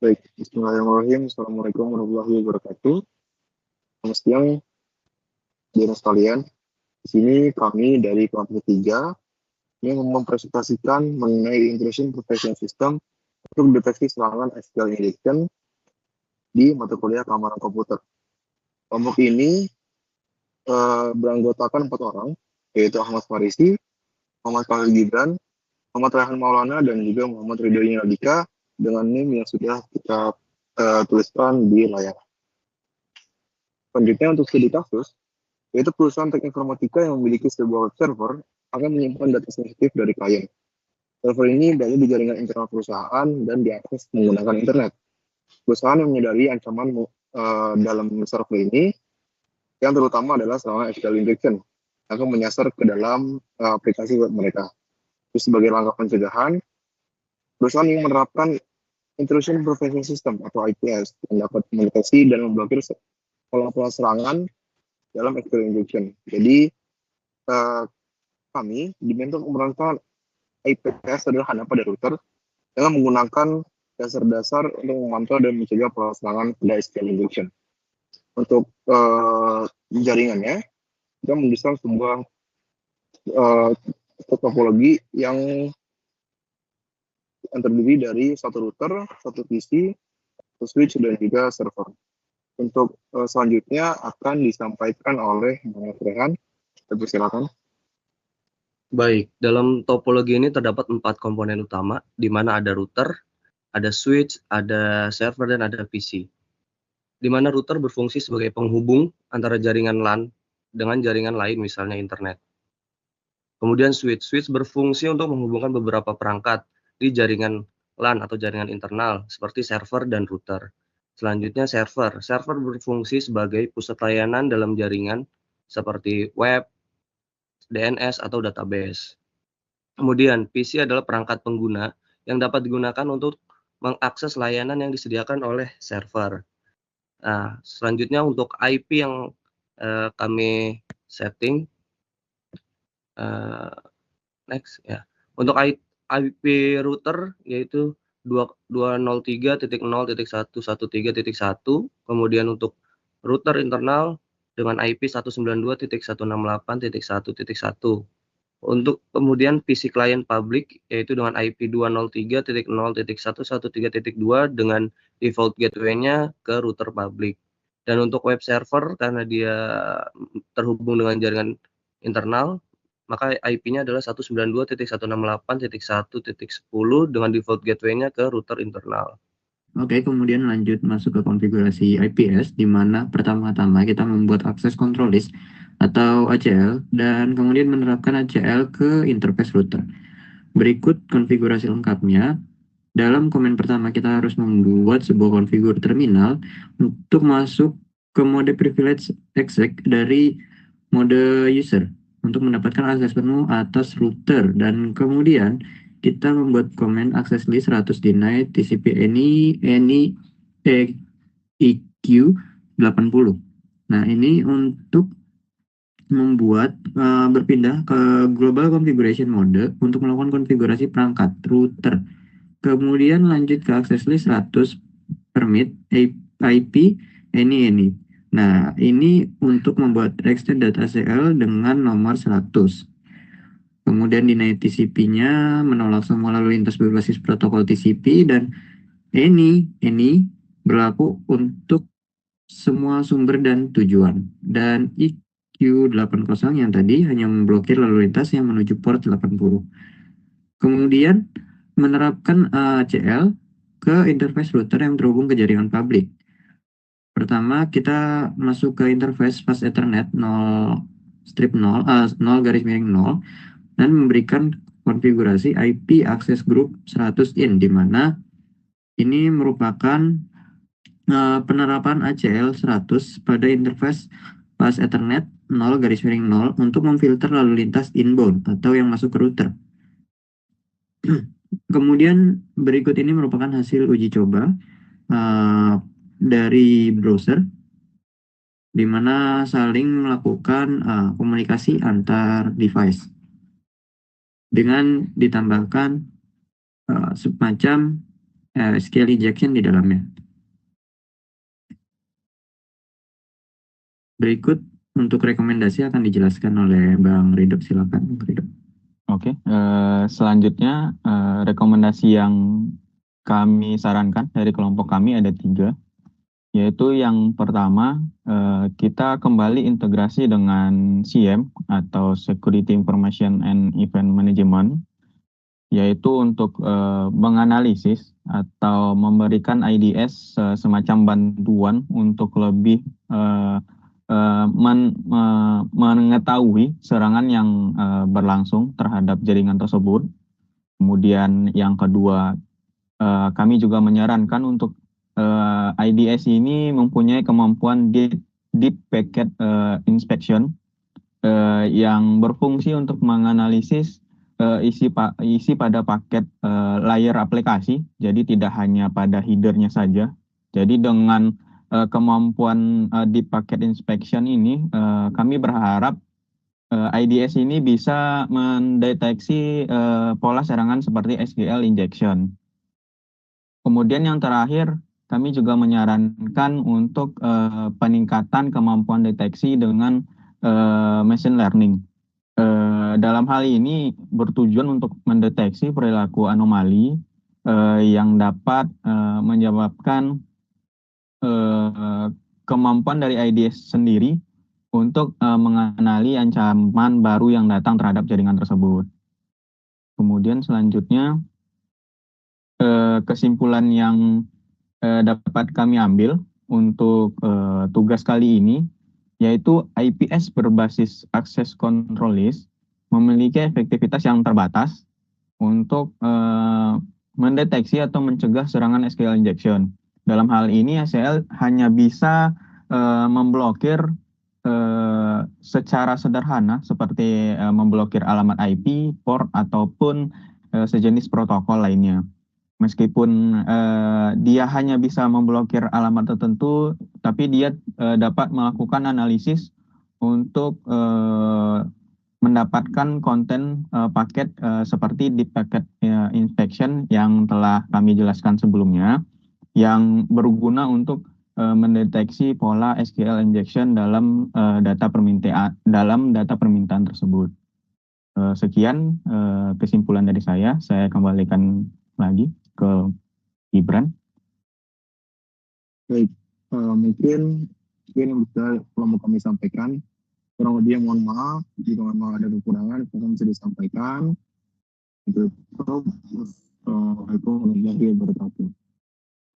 Baik, Bismillahirrahmanirrahim. Assalamualaikum warahmatullahi wabarakatuh. Selamat siang, saudara sekalian. Di sini kami dari kelompok 3 yang mempresentasikan mengenai Integration Protection System untuk deteksi serangan SQL injection di mata kuliah keamanan komputer. Kelompok ini beranggotakan 4 orang, yaitu Ahmad Farisi, Muhammad Khalil Gibran, Muhammad Rehan Maulana, dan juga Muhammad Ridho Yunadika dengan NIM yang sudah kita tuliskan di layar. Selanjutnya untuk studi kasus, yaitu perusahaan teknik informatika yang memiliki sebuah web server akan menyimpan data sensitif dari klien. Server ini berada di jaringan internal perusahaan dan diakses menggunakan internet. Perusahaan yang menyadari ancaman dalam server ini, yang terutama adalah serangan SQL injection, akan menyasar ke dalam aplikasi web mereka. Terus sebagai langkah pencegahan, perusahaan yang menerapkan Intrusion Prevention System atau IPS yang dapat mendeteksi dan memblokir pola-pola serangan dalam SQL injection. Jadi kami diminta memerankan IPS sederhana pada router dengan menggunakan dasar-dasar untuk memantau dan mencegah pola serangan pada SQL injection. Untuk jaringannya, kita mendesain sebuah topologi yang terdiri dari satu router, satu PC, satu switch, dan juga server. Untuk selanjutnya akan disampaikan oleh Mas Rehan. Silakan. Baik, dalam topologi ini terdapat 4 komponen utama, di mana ada router, ada switch, ada server, dan ada PC. Di mana router berfungsi sebagai penghubung antara jaringan LAN dengan jaringan lain, misalnya internet. Kemudian switch berfungsi untuk menghubungkan beberapa perangkat di jaringan LAN atau jaringan internal, seperti server dan router. Selanjutnya server berfungsi sebagai pusat layanan dalam jaringan, seperti web, DNS, atau database. Kemudian PC adalah perangkat pengguna yang dapat digunakan untuk mengakses layanan yang disediakan oleh server. Nah, selanjutnya untuk IP yang kami setting, next ya. Untuk IP router yaitu 203.0.1.13.1. Kemudian untuk router internal dengan IP 192.168.1.1. Untuk kemudian PC client public yaitu dengan IP 203.0.1.13.2 dengan default gateway-nya ke router public. Dan untuk web server karena dia terhubung dengan jaringan internal, maka IP-nya adalah 192.168.1.10 dengan default gateway-nya ke router internal. Oke, kemudian lanjut masuk ke konfigurasi IPS, di mana pertama-tama kita membuat akses control list atau ACL, dan kemudian menerapkan ACL ke interface router. Berikut konfigurasi lengkapnya. Dalam komen pertama kita harus membuat sebuah konfigur terminal untuk masuk ke mode privilege exec dari mode user untuk mendapatkan akses penuh atas router, dan kemudian kita membuat komen access list 100 deny TCP any EQ 80. Nah, ini untuk membuat berpindah ke global configuration mode untuk melakukan konfigurasi perangkat router. Kemudian lanjut ke access list 100 permit IP any. Nah, ini untuk membuat extend .acl dengan nomor 100. Kemudian deny TCP-nya menolak semua lalu lintas berbasis protokol TCP, dan any berlaku untuk semua sumber dan tujuan. Dan EQ80 yang tadi hanya memblokir lalu lintas yang menuju port 80. Kemudian menerapkan ACL ke interface router yang terhubung ke jaringan publik. Pertama, kita masuk ke interface fast Ethernet 0 dan memberikan konfigurasi IP access group 100 in, di mana ini merupakan penerapan ACL 100 pada interface fast Ethernet 0 untuk memfilter lalu lintas inbound atau yang masuk ke router. Kemudian berikut ini merupakan hasil uji coba dari browser, di mana saling melakukan komunikasi antar device dengan ditambahkan semacam SQL injection di dalamnya. Berikut untuk rekomendasi akan dijelaskan oleh Bang Ridho. Silakan, Bang Ridho. Oke, selanjutnya rekomendasi yang kami sarankan dari kelompok kami ada 3, yaitu yang pertama kita kembali integrasi dengan SIEM atau Security Information and Event Management, yaitu untuk menganalisis atau memberikan IDS semacam bantuan untuk lebih mengetahui serangan yang berlangsung terhadap jaringan tersebut. Kemudian yang kedua, kami juga menyarankan untuk IDS ini mempunyai kemampuan deep packet inspection yang berfungsi untuk menganalisis isi pada paket layer aplikasi, jadi tidak hanya pada headernya saja. Jadi dengan kemampuan deep packet inspection ini, kami berharap IDS ini bisa mendeteksi pola serangan seperti SQL injection. Kemudian yang terakhir, kami juga menyarankan untuk peningkatan kemampuan deteksi dengan machine learning. Dalam hal ini bertujuan untuk mendeteksi perilaku anomali yang dapat menyebabkan kemampuan dari IDS sendiri untuk mengenali ancaman baru yang datang terhadap jaringan tersebut. Kemudian selanjutnya, kesimpulan yang dapat kami ambil untuk tugas kali ini, yaitu IPS berbasis Access Control List memiliki efektivitas yang terbatas untuk mendeteksi atau mencegah serangan SQL injection. Dalam hal ini, SQL hanya bisa memblokir secara sederhana seperti memblokir alamat IP, port, ataupun sejenis protokol lainnya. Meskipun dia hanya bisa memblokir alamat tertentu, tapi dia dapat melakukan analisis untuk mendapatkan konten paket seperti deep packet inspection yang telah kami jelaskan sebelumnya, yang berguna untuk mendeteksi pola SQL injection dalam data permintaan tersebut. Sekian kesimpulan dari saya kembalikan lagi ke Gibran. Baik, mungkin yang bisa kelompok kami sampaikan. Kurang lebih mohon maaf jika memang ada kekurangan, itu bisa disampaikan. Assalamualaikum warahmatullahi wabarakatuh.